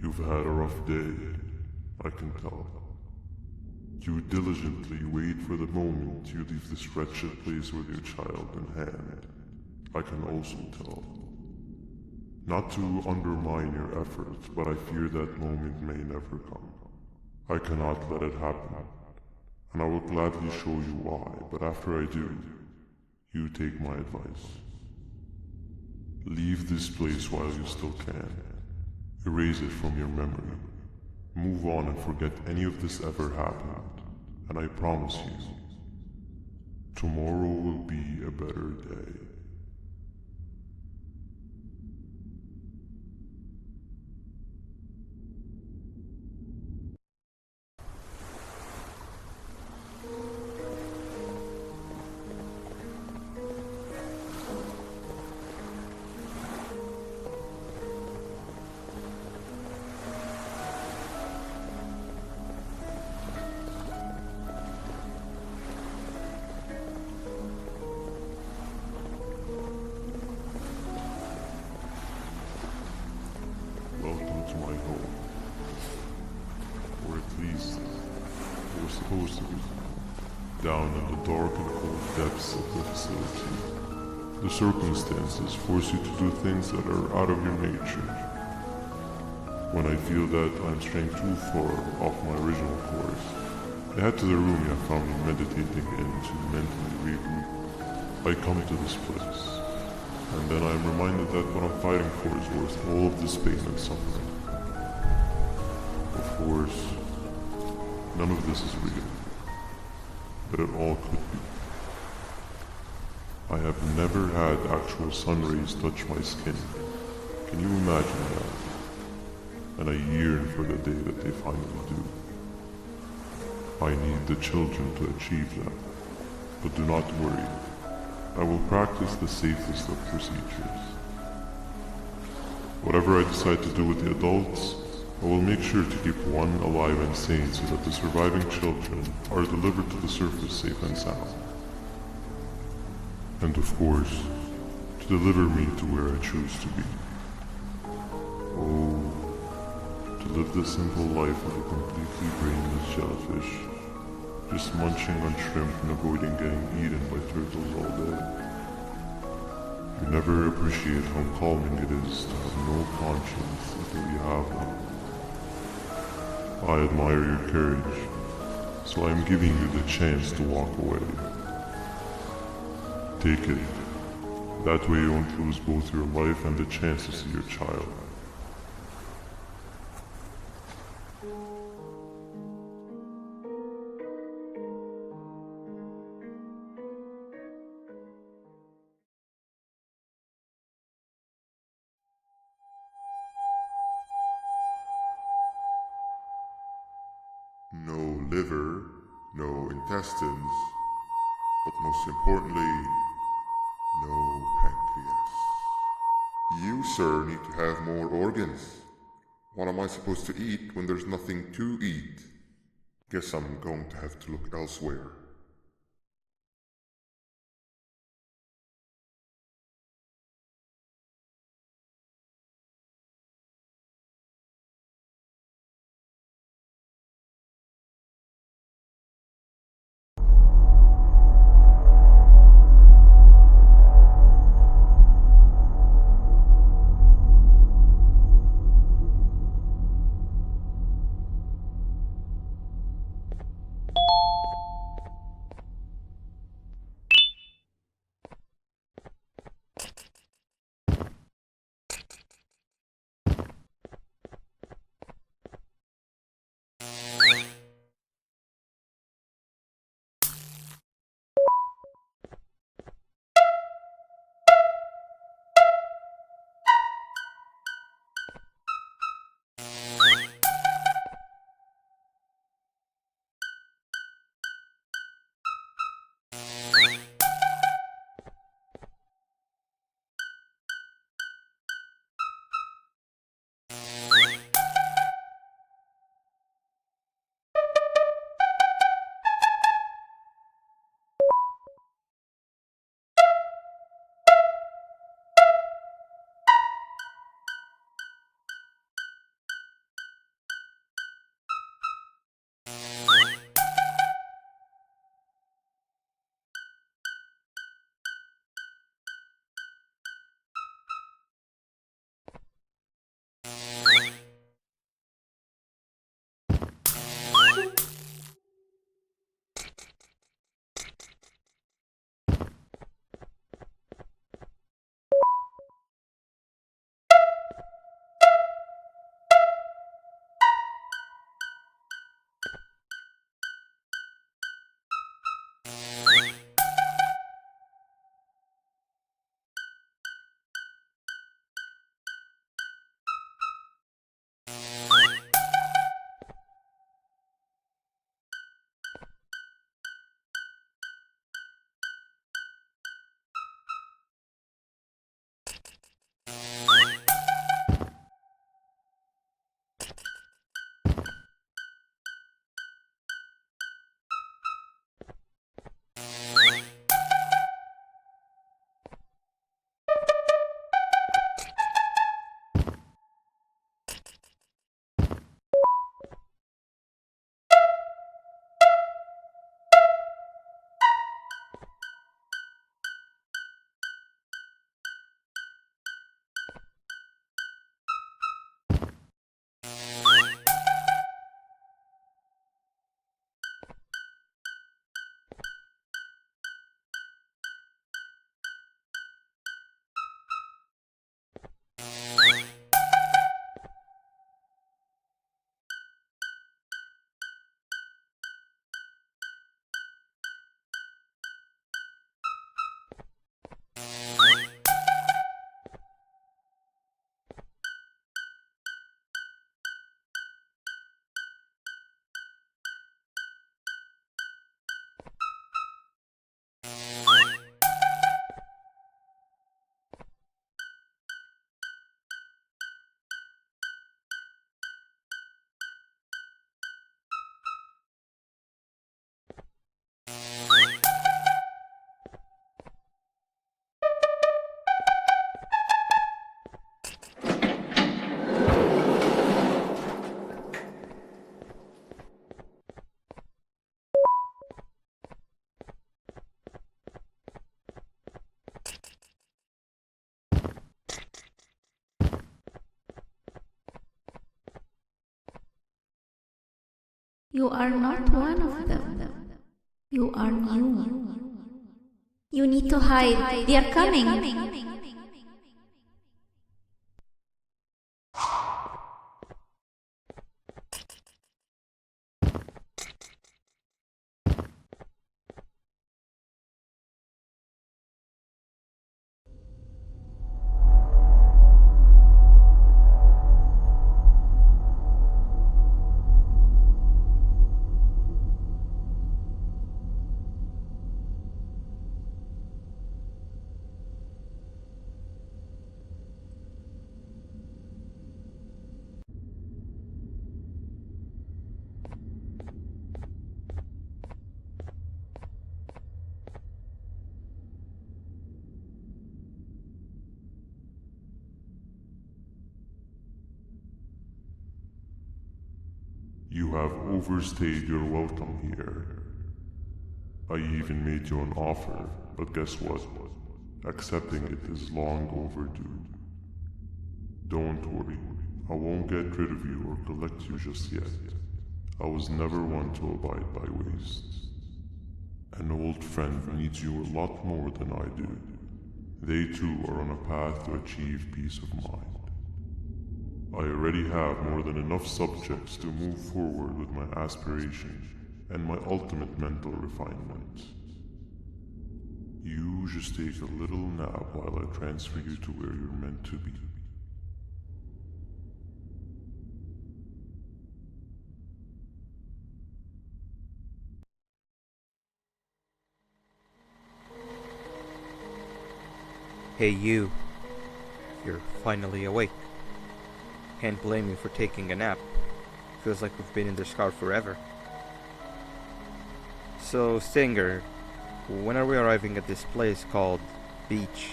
You've had a rough day, I can tell. You diligently wait for the moment you leave this wretched place with your child in hand. I can also tell. Not to undermine your efforts, but I fear that moment may never come. I cannot let it happen, and I will gladly show you why, but after I do, you take my advice. Leave this place while you still can. Erase it from your memory. Move on and forget any of this ever happened, and I promise you, tomorrow will be a better day. Welcome to my home. Or at least, it was supposed to be. Down in the dark and cold depths of the facility. The circumstances force you to do things that are out of your nature. When I feel that I'm straying too far off my original course, I head to the room you found me meditating in to mentally regroup. I come to this place, and then I am reminded that what I'm fighting for is worth all of this pain and suffering. Of course, none of this is real, but it all could be. I have never had actual sun rays touch my skin. Can you imagine that? And I yearn for the day that they finally do. I need the children to achieve that, but do not worry. I will practice the safest of procedures. Whatever I decide to do with the adults, I will make sure to keep one alive and sane so that the surviving children are delivered to the surface safe and sound. And of course, to deliver me to where I choose to be. Oh, to live the simple life of a completely brainless jellyfish, just munching on shrimp and avoiding getting eaten by turtles all day. You never appreciate how calming it is to have no conscience until you have one. I admire your courage, so I am giving you the chance to walk away. Take it. That way you won't lose both your life and the chance to see your child. No liver, no intestines, but most importantly, no pancreas. You, sir, need to have more organs. What am I supposed to eat when there's nothing to eat? Guess I'm going to have to look elsewhere. You are not one of them. You are new. You need to hide. They are coming. You have overstayed your welcome here. I even made you an offer, but guess what? Accepting it is long overdue. Don't worry, I won't get rid of you or collect you just yet. I was never one to abide by waste. An old friend needs you a lot more than I do. They too are on a path to achieve peace of mind. I already have more than enough subjects to move forward with my aspiration and my ultimate mental refinement. You just take a little nap while I transfer you to where you're meant to be. Hey you, you're finally awake. Can't blame you for taking a nap. Feels like we've been in this car forever. So, Stinger, when are we arriving at this place called Beach?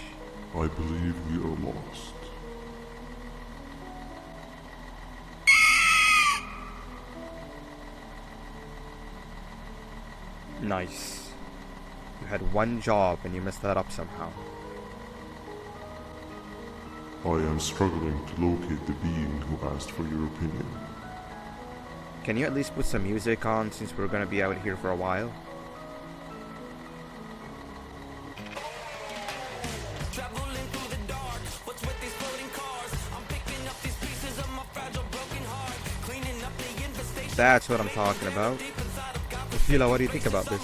I believe we are lost. Nice. You had one job and you messed that up somehow. I am struggling to locate the being who asked for your opinion. Can you at least put some music on since we're gonna be out here for a while? That's what I'm talking about. Fila, what do you think about this?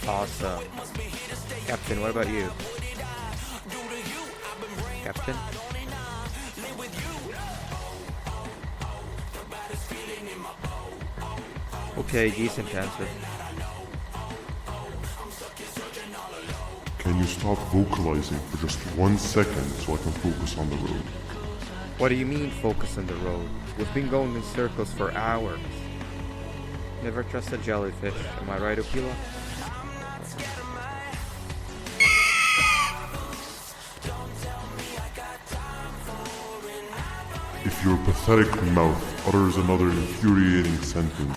Awesome. Captain, what about you? Captain? Okay, decent answer. Can you stop vocalizing for just 1 second so I can focus on the road? What do you mean focus on the road? We've been going in circles for hours. Never trust a jellyfish, am I right, Okila? If your pathetic mouth utters another infuriating sentence,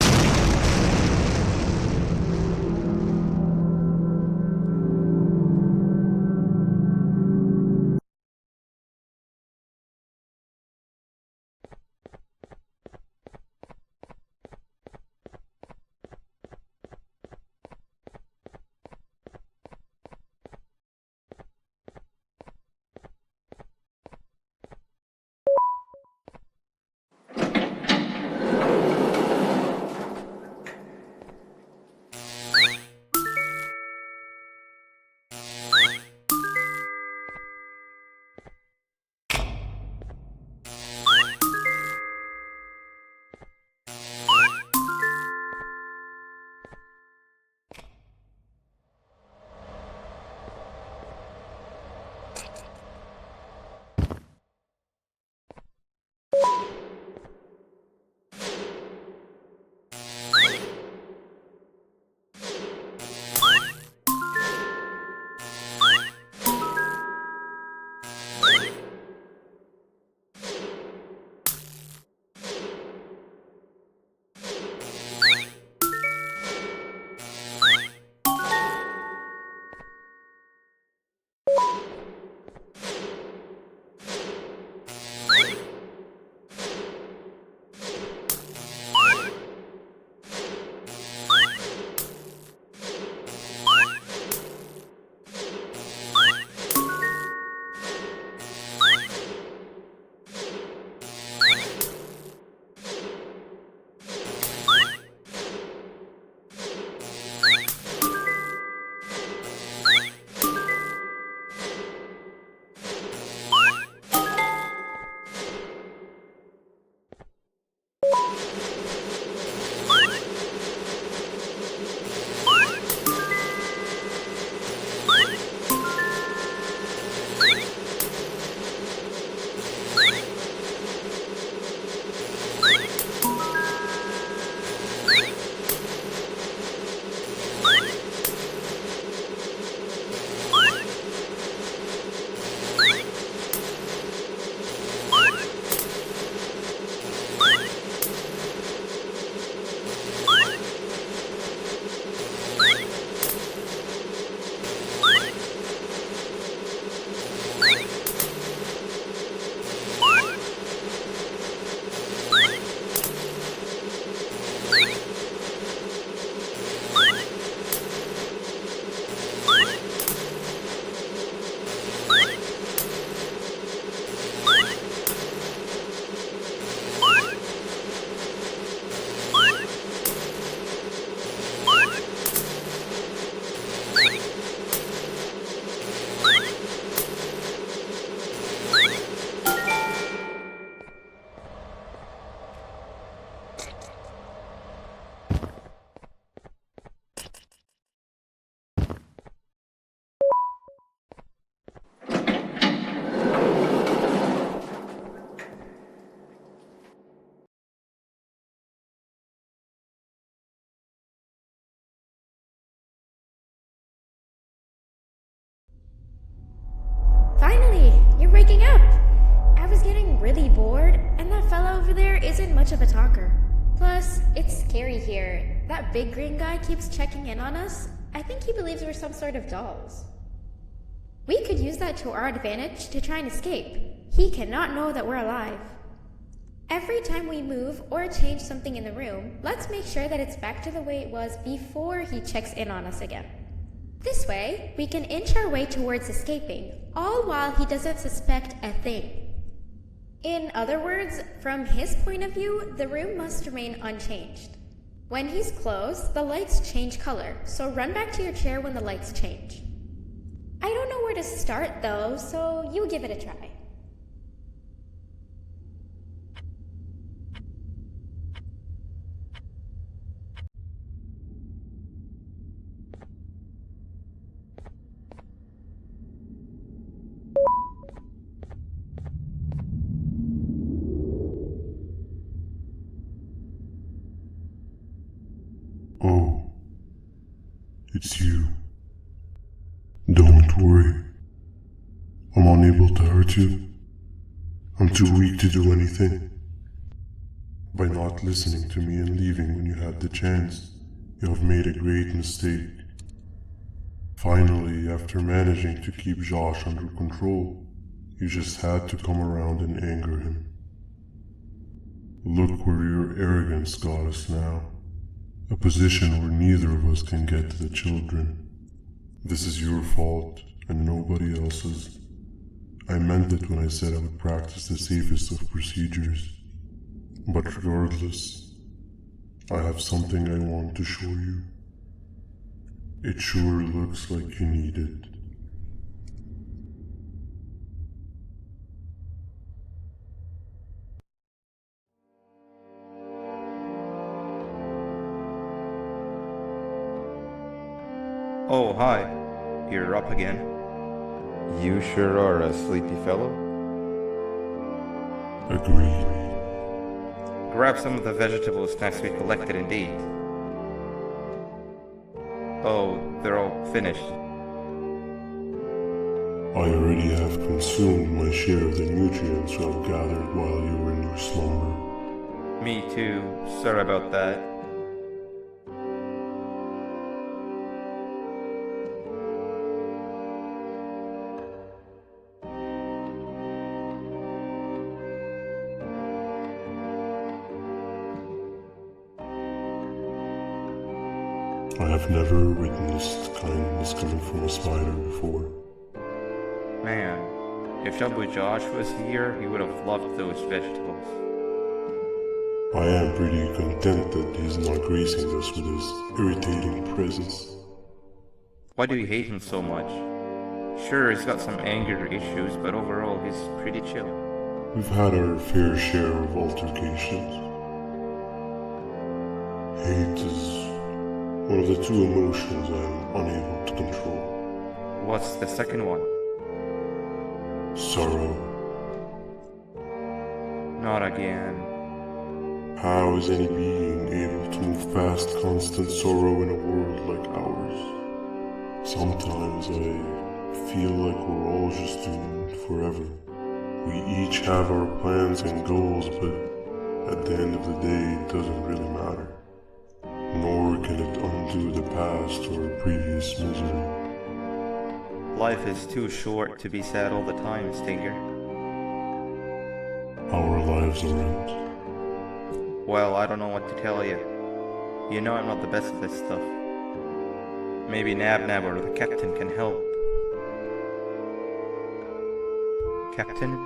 much of a talker. Plus, it's scary here. That big green guy keeps checking in on us. I think he believes we're some sort of dolls. We could use that to our advantage to try and escape. He cannot know that we're alive. Every time we move or change something in the room, let's make sure that it's back to the way it was before he checks in on us again. This way, we can inch our way towards escaping, all while he doesn't suspect a thing. In other words, from his point of view, the room must remain unchanged. When he's close, the lights change color, so run back to your chair when the lights change. I don't know where to start though, so you give it a try. Oh, it's you. Don't worry. I'm unable to hurt you. I'm too weak to do anything. By not listening to me and leaving when you had the chance, you have made a great mistake. Finally, after managing to keep Josh under control, you just had to come around and anger him. Look where your arrogance got us now. A position where neither of us can get to the children. This is your fault, and nobody else's. I meant it when I said I would practice the safest of procedures. But regardless, I have something I want to show you. It sure looks like you need it. Oh, hi. You're up again. You sure are a sleepy fellow. Agreed. Grab some of the vegetable snacks we collected indeed. Oh, they're all finished. I already have consumed my share of the nutrients you have gathered while you were in your slumber. Me too. Sorry about that. I have never witnessed kindness coming from a spider before. Man, if Shabu Josh was here, he would have loved those vegetables. I am pretty content that he's not gracing us with his irritating presence. Why do you hate him so much? Sure, he's got some anger issues, but overall he's pretty chill. We've had our fair share of altercations. Hate is one of the two emotions I'm unable to control. What's the second one? Sorrow. Not again. How is any being able to move past constant sorrow in a world like ours? Sometimes I feel like we're all just doomed forever. We each have our plans and goals, but at the end of the day, it doesn't really matter. Nor can it undo the past or previous misery. Life is too short to be sad all the time, Stinger. Our lives aren't. Well, I don't know what to tell you. You know I'm not the best at this stuff. Maybe Nab or the captain can help. Captain?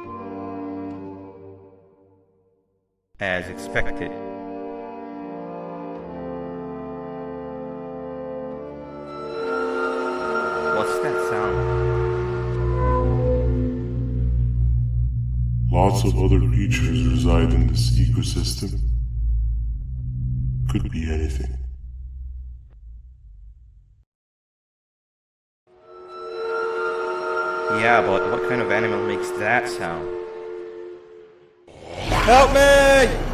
As expected. What's that sound? Lots of other creatures reside in this ecosystem. Could be anything. Yeah, but what kind of animal makes that sound? Help me!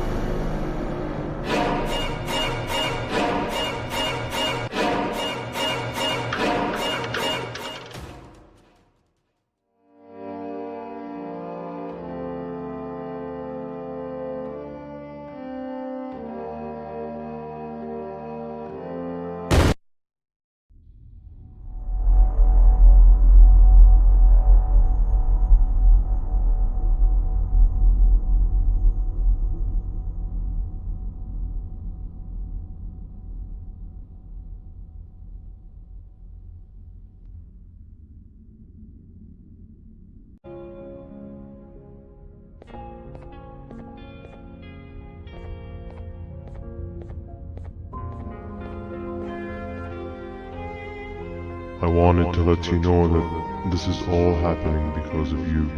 I wanted to let you know that this is all happening because of you.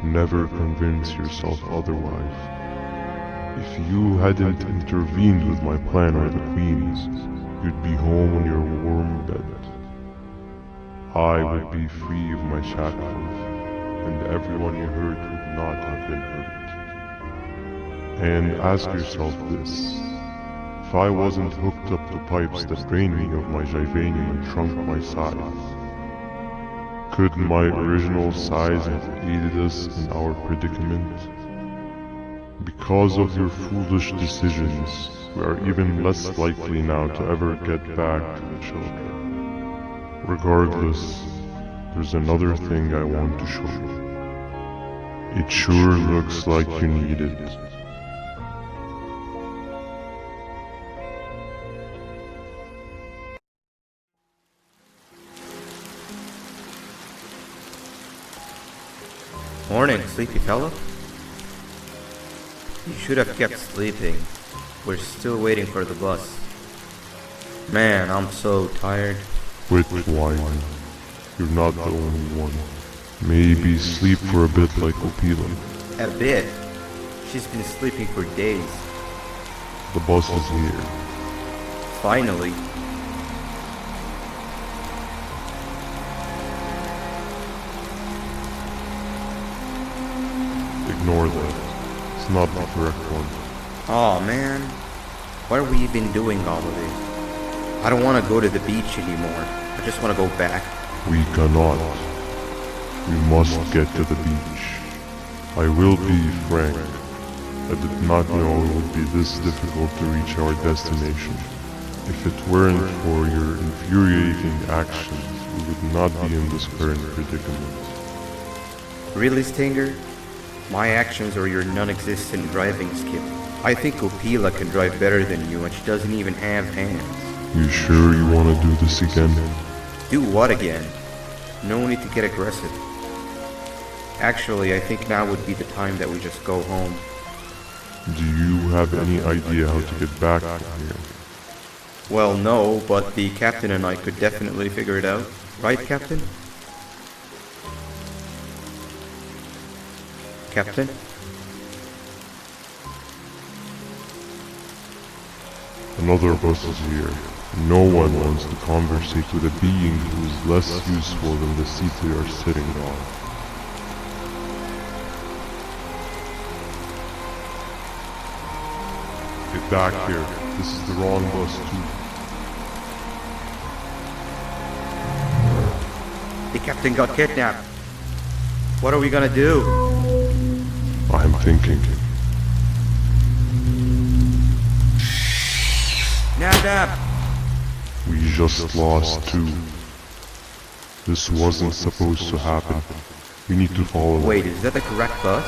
Never convince yourself otherwise. If you hadn't intervened with my plan or the Queen's, you'd be home on your warm bed. I would be free of my shackles, and everyone you hurt would not have been hurt. And ask yourself this. If I wasn't hooked up to pipes that drained me of my Jivanium and shrunk my size, could my original size have aided us in our predicament? Because of your foolish decisions, we are even less likely now to ever get back to the children. Regardless, there's another thing I want to show you. It sure looks like you need it. Morning, sleepy fellow. You should have kept sleeping. We're still waiting for the bus. Man, I'm so tired. Quit whining. You're not the only one. Maybe sleep for a bit like Opila. A bit. She's been sleeping for days. The bus is here. Finally. Ignore that. It's not the correct one. Aw, man. Why are we even doing all of this? I don't want to go to the beach anymore. I just want to go back. We cannot. We must get to the beach. I will be frank. I did not know it would be this difficult to reach our destination. If it weren't for your infuriating actions, we would not be in this current predicament. Really, Stinger? My actions are your non-existent driving skill. I think Opila can drive better than you, and she doesn't even have hands. You sure you want to do this again? Do what again? No need to get aggressive. Actually, I think now would be the time that we just go home. Do you have any idea how to get back from here? Well, no, but the captain and I could definitely figure it out. Right, Captain? Captain? Another bus is here. No one wants to conversate with a being who is less useful than the seat they are sitting on. Get back here. This is the wrong bus too. The captain got kidnapped. What are we gonna do? I'm thinking. Nab! We just lost two. This wasn't supposed to happen. We need to follow. Wait, is that the correct bus?